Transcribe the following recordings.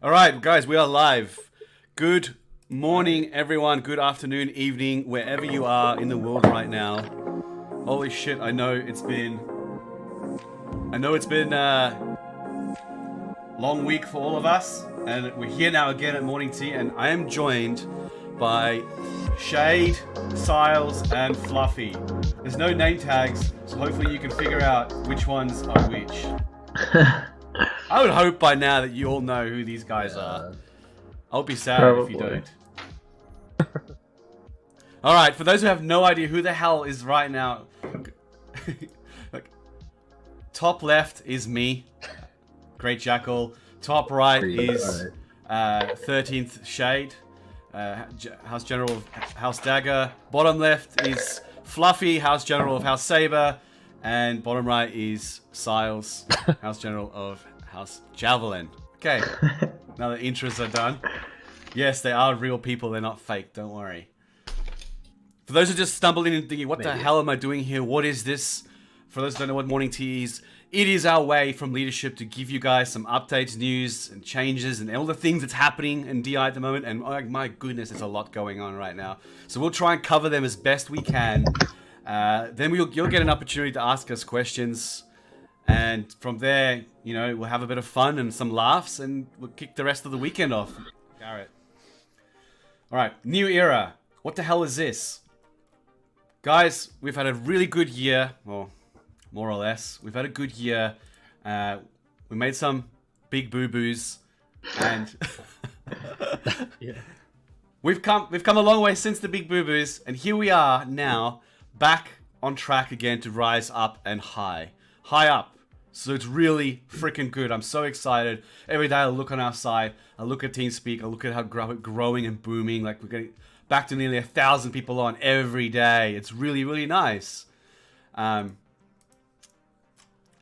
All right, guys, we are live. Good morning, everyone. Good afternoon, evening, wherever you are in the world right now. Holy shit! I know it's been a long week for all of us, and we're here now again at Morning Tea, and I am joined by Shade, Siles, and Fluffy. There's no name tags, so hopefully you can figure out which ones are which. I would hope by now that you all know who these guys are. I'll be sad if you don't. Alright, for those who have no idea who the hell is right now, like, top left is me, Great Jackal. Top right is 13th Shade, House General of House Dagger. Bottom left is Fluffy, House General of House Saber. And bottom right is Siles, House General of House Javelin. Okay, now the intros are done. Yes, they are real people, they're not fake, don't worry. For those who just stumbled in and thinking, what the hell am I doing here? What is this? For those who don't know what Morning Tea is, it is our way from leadership to give you guys some updates, news, and changes, and all the things that's happening in DI at the moment. And oh, my goodness, there's a lot going on right now. So we'll try and cover them as best we can. Then you'll get an opportunity to ask us questions, and from there, you know, we'll have a bit of fun and some laughs, and we'll kick the rest of the weekend off. Garrett. All right, new era. What the hell is this? Guys, we've had a really good year, or more or less. We've had a good year. We made some big boo-boos, and Yeah. we've come a long way since the big boo-boos, and here we are now, back on track again to rise up and high up. So it's really freaking good. I'm so excited. Every day I look on our side, I look at TeamSpeak, I look at how growing and booming. Like, we're getting back to nearly 1,000 people on every day. It's really, really nice. And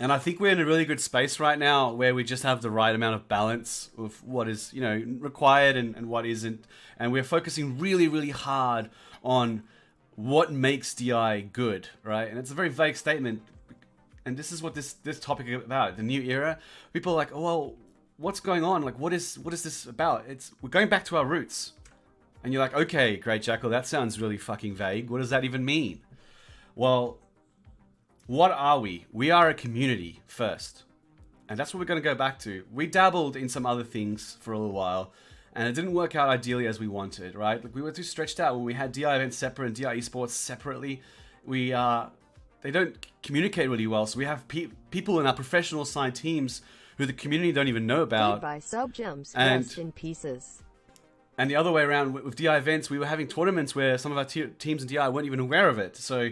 I think we're in a really good space right now where we just have the right amount of balance of what is, you know, required and what isn't. And we're focusing really, really hard on what makes DI good, right? And it's a very vague statement, and this is what this topic is about, the new era. People are like, oh, well, what's going on? Like, what is this about? We're going back to our roots. And you're like, okay, Great Jackal, that sounds really fucking vague. What does that even mean? Well, what are we? We are a community first, and that's what we're going to go back to. We dabbled in some other things for a little while, and it didn't work out ideally as we wanted, right? Like, we were too stretched out when we had DI events separate and DI esports separately. They don't communicate really well, so we have people in our professional side teams who the community don't even know about. By sub-gems, And- rest in pieces. And the other way around, with DI events, we were having tournaments where some of our teams in DI weren't even aware of it. So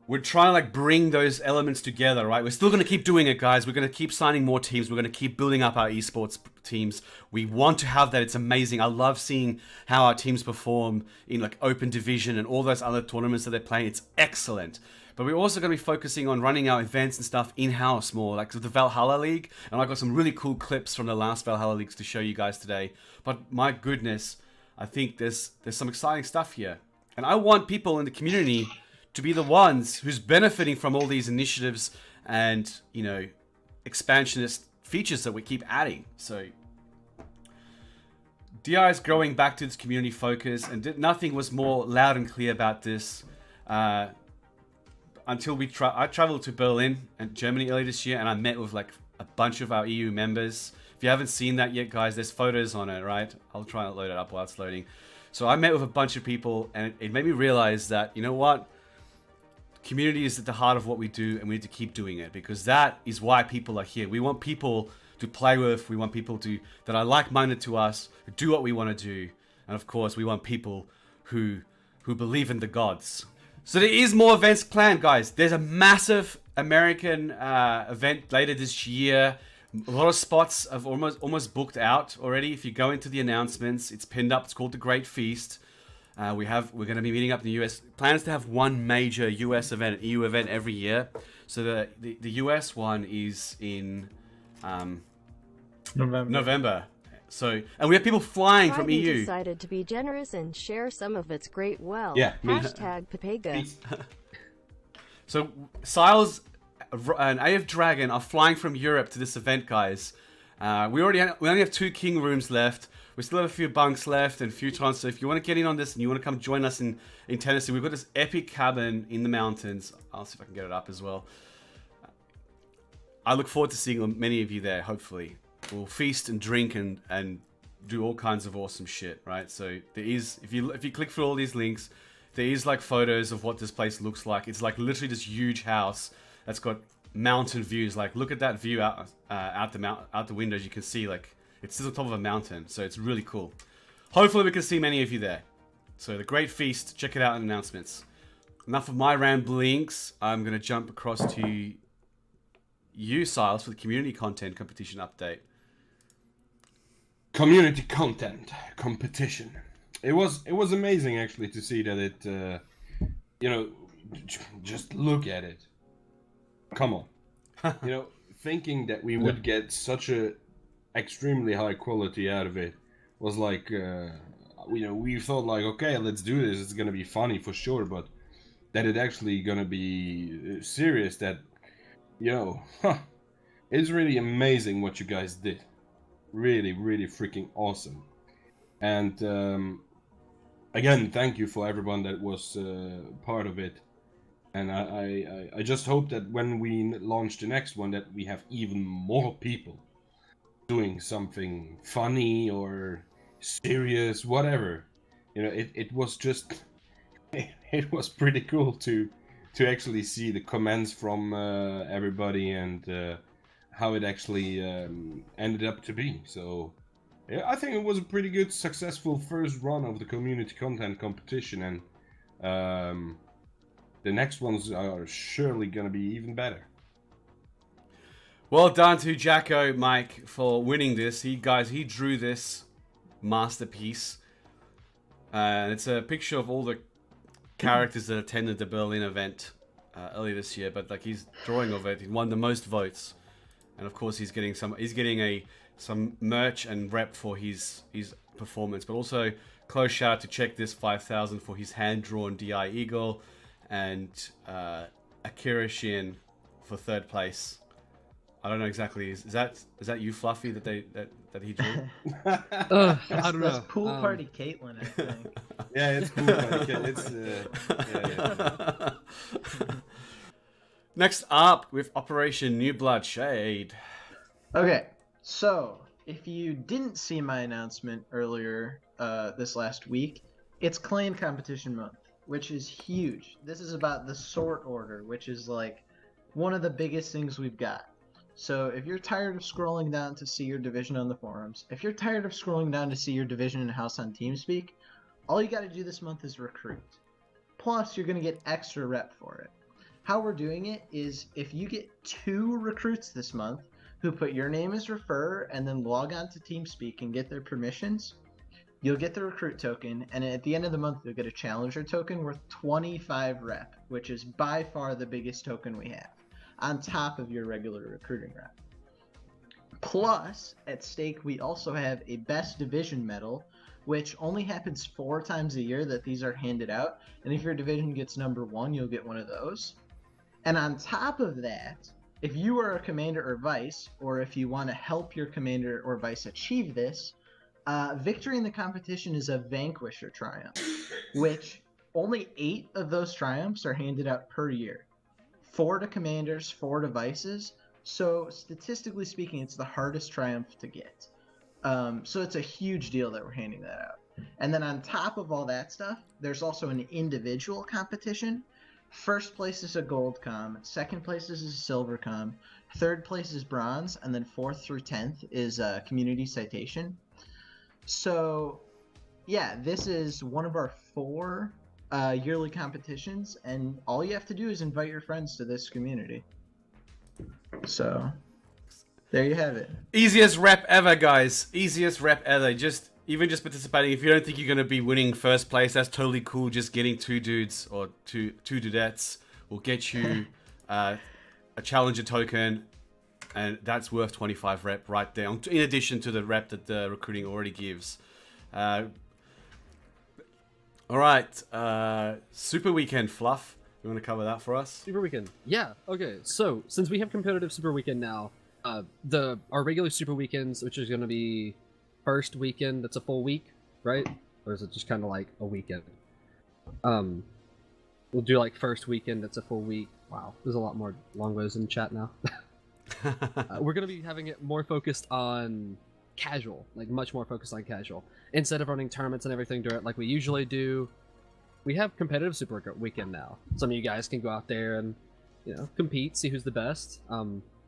we're trying to, like, bring those elements together, right? We're still going to keep doing it, guys. We're going to keep signing more teams. We're going to keep building up our esports teams. We want to have that. It's amazing. I love seeing how our teams perform in, like, Open Division and all those other tournaments that they're playing. It's excellent. But we're also going to be focusing on running our events and stuff in-house more, like the Valhalla League. And I've got some really cool clips from the last Valhalla Leagues to show you guys today. But my goodness, I think there's some exciting stuff here. And I want people in the community to be the ones who's benefiting from all these initiatives and, you know, expansionist features that we keep adding. So DI is growing back to its community focus, and nothing was more loud and clear about this until I traveled to Berlin and Germany earlier this year, and I met with, like, a bunch of our EU members. If you haven't seen that yet, guys, there's photos on it, right? I'll try and load it up while it's loading. So I met with a bunch of people, and it made me realize that, you know what? Community is at the heart of what we do, and we need to keep doing it, because that is why people are here. We want people to play with. We want people that are like-minded to us, who do what we want to do. And of course, we want people who believe in the gods. So there is more events planned, guys. There's a massive American event later this year. A lot of spots have almost booked out already. If you go into the announcements, it's pinned up. It's called the Great Feast. We're going to be meeting up in the US. Plans to have one major US event, an EU event every year. So the US one is in November. So, and we have people flying from Biden EU. decided to be generous and share some of its great wealth. Yeah, me. Hashtag Pepega. So Siles and AF Dragon are flying from Europe to this event, guys. We only have 2 king rooms left. We still have a few bunks left and futons. So if you want to get in on this and you want to come join us in Tennessee, we've got this epic cabin in the mountains. I'll see if I can get it up as well. I look forward to seeing many of you there. Hopefully, we'll feast and drink and do all kinds of awesome shit. Right. So there is, if you click through all these links, there is like photos of what this place looks like. It's like literally this huge house that's got mountain views. Like look at that view out the windows. You can see like it sits on top of a mountain. So it's really cool. Hopefully we can see many of you there. So the Great Feast. Check it out in announcements. Enough of my ramblings. I'm gonna jump across to you, Silas, for the community content competition update. Community content competition. It was amazing actually to see that it, just look at it. Come on, thinking that we would get such a extremely high quality out of it was like, we thought like, okay, let's do this. It's gonna be funny for sure, but that it actually gonna be serious. That, it's really amazing what you guys did. Really, really freaking awesome. And again, thank you for everyone that was part of it. And I just hope that when we launch the next one, that we have even more people doing something funny or serious, whatever. It was just, it was pretty cool to actually see the comments from everybody and how it actually ended up to be. So yeah, I think it was a pretty good, successful first run of the community content competition, and the next ones are surely going to be even better. Well done to Jacko, Mike, for winning this. He drew this masterpiece. And it's a picture of all the characters that attended the Berlin event earlier this year. But like his drawing of it, he won the most votes, and of course he's getting some merch and rep for his performance. But also close shout out to Check This 5000 for his hand drawn DI Eagle, and Akira Shin for third place. I don't know exactly. Is that you, Fluffy, that he drew? I don't know. That's Pool Party Caitlin, I think. Yeah, it's Pool Party Caitlin. Yeah. Next up, with Operation New Blood Shade. Okay, so if you didn't see my announcement earlier this last week, it's Clan Competition Month, which is huge. This is about the sort order, which is like one of the biggest things we've got. So if you're tired of scrolling down to see your division on the forums, if you're tired of scrolling down to see your division in house on TeamSpeak, all you got to do this month is recruit. Plus, you're going to get extra rep for it. How we're doing it is if you get 2 recruits this month who put your name as refer and then log on to TeamSpeak and get their permissions, you'll get the recruit token, and at the end of the month you'll get a challenger token worth 25 rep, which is by far the biggest token we have, on top of your regular recruiting rep. Plus, at stake we also have a best division medal, which only happens 4 times a year that these are handed out, and if your division gets number 1, you'll get one of those. And on top of that, if you are a commander or vice, or if you want to help your commander or vice achieve this, victory in the competition is a Vanquisher triumph, which only 8 of those triumphs are handed out per year. 4 to commanders, 4 to vices, so statistically speaking, it's the hardest triumph to get. So it's a huge deal that we're handing that out. And then on top of all that stuff, there's also an individual competition. First place is a gold com, second place is a silver com, third place is bronze, and then 4th through 10th is a community citation. So yeah, this is one of our 4 yearly competitions, and all you have to do is invite your friends to this community. So there you have it. Easiest rep ever, guys. Easiest rep ever. Even just participating. If you don't think you're going to be winning first place, that's totally cool. Just getting 2 dudes or two dudettes will get you a challenger token, and that's worth 25 rep right there, in addition to the rep that the recruiting already gives. All right, Super Weekend, Fluff. You want to cover that for us? Super Weekend. Yeah, okay. So, since we have competitive Super Weekend now, Our regular Super Weekends, which is going to be first weekend, that's a full week, right? Or is it just kind of like a weekend? We'll do like first weekend, that's a full week. Wow, there's a lot more longbows in chat now. We're going to be having it more focused on casual, like much more focused on casual. Instead of running tournaments and everything during like we usually do, we have competitive Super Weekend now. Some of you guys can go out there and, you know, compete, see who's the best.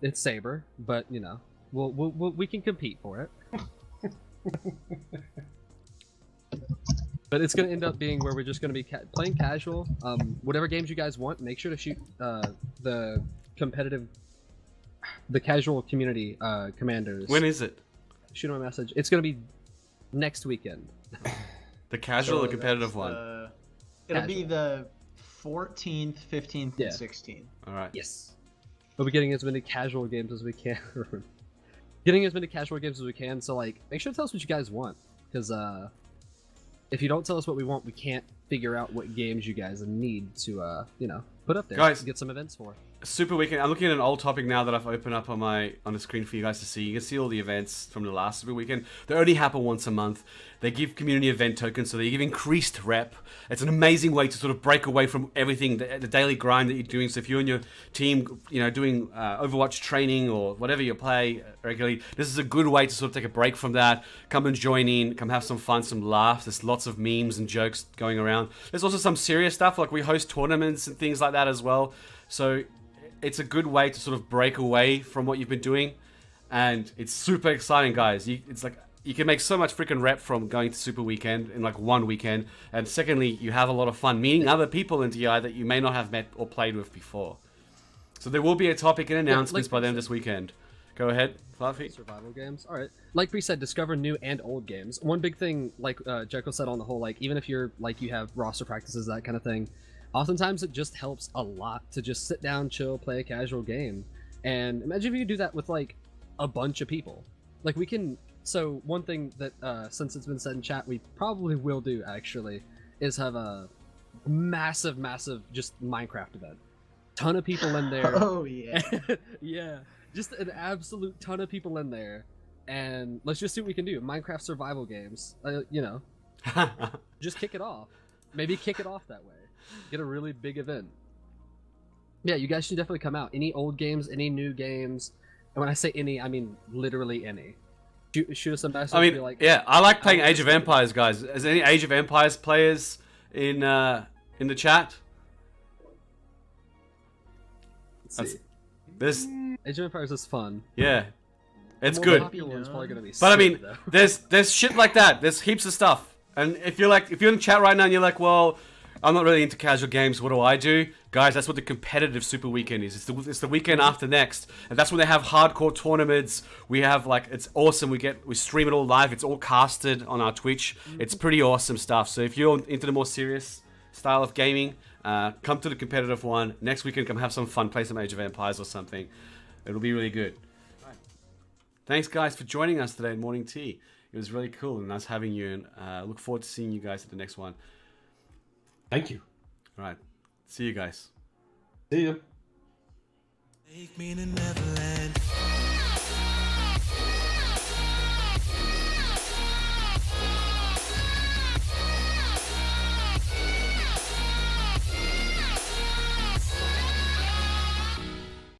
It's Saber, but you know, we can compete for it. But it's going to end up being where we're just going to be playing casual. Whatever games you guys want, make sure to shoot the casual community commanders. When is it? Shoot them a message. It's going to be next weekend. The casual So or competitive that's, one? It'll be the 14th, 15th, Yeah. and 16th. All right. Yes. We'll be getting as many casual games as we can. Getting as many casual games as we can. So like, make sure to tell us what you guys want, because if you don't tell us what we want, we can't figure out what games you guys need to you know, put up there. Guys, get some events for. Super Weekend. I'm looking at an old topic now that I've opened up on the screen for you guys to see. You can see all the events from the last Super Weekend. They only happen once a month. They give community event tokens, so they give increased rep. It's an amazing way to sort of break away from everything, the daily grind that you're doing. So if you and your team, you know, doing Overwatch training or whatever you play regularly, this is a good way to sort of take a break from that. Come and join in. Come have some fun, some laughs. There's lots of memes and jokes going around. There's also some serious stuff, like we host tournaments and things like that as well. So it's a good way to sort of break away from what you've been doing, and it's super exciting, guys. It's like you can make so much freaking rep from going to Super Weekend in like one weekend, and secondly, you have a lot of fun meeting other people in TI that you may not have met or played with before. So there will be a topic and announcements by the end of this weekend. Go ahead, Fluffy. Survival games. All right. Like Bree said, discover new and old games. One big thing, like Jekyll said on the whole, like even if you're like you have roster practices, that kind of thing. Oftentimes it just helps a lot to just sit down, chill, play a casual game. And imagine if you could do that with like a bunch of people. Like we can, so one thing that since it's been said in chat, we probably will do actually, is have a massive just Minecraft event. Ton of people in there. Oh yeah. Yeah, just an absolute ton of people in there. And let's just see what we can do. Minecraft survival games, you know, just kick it off. Maybe kick it off that way. Get a really big event. Yeah, you guys should definitely come out. Any old games, any new games. And when I say any, I mean literally any. Shoot us a message. I mean, like, yeah, I like playing Age of Empires, guys. Is there any Age of Empires players in the chat? let's see. There's, Age of Empires is fun. yeah, it's The more good. popular one's probably gonna be But I sick, mean, though. there's shit like that. There's heaps of stuff. And if you're in chat right now and you're like, well, I'm not really into casual games, what do? Guys, that's what the competitive Super Weekend is. It's the weekend after next. And that's when they have hardcore tournaments. We have like, it's awesome. We stream it all live. It's all casted on our Twitch. It's pretty awesome stuff. So if you're into the more serious style of gaming, come to the competitive one. Next weekend, come have some fun, play some Age of Empires or something. It'll be really good. Thanks, guys, for joining us today in Morning Tea. It was really cool and nice having you, and look forward to seeing you guys at the next one. Thank you. All right. See you guys. See you. Take me to Neverland.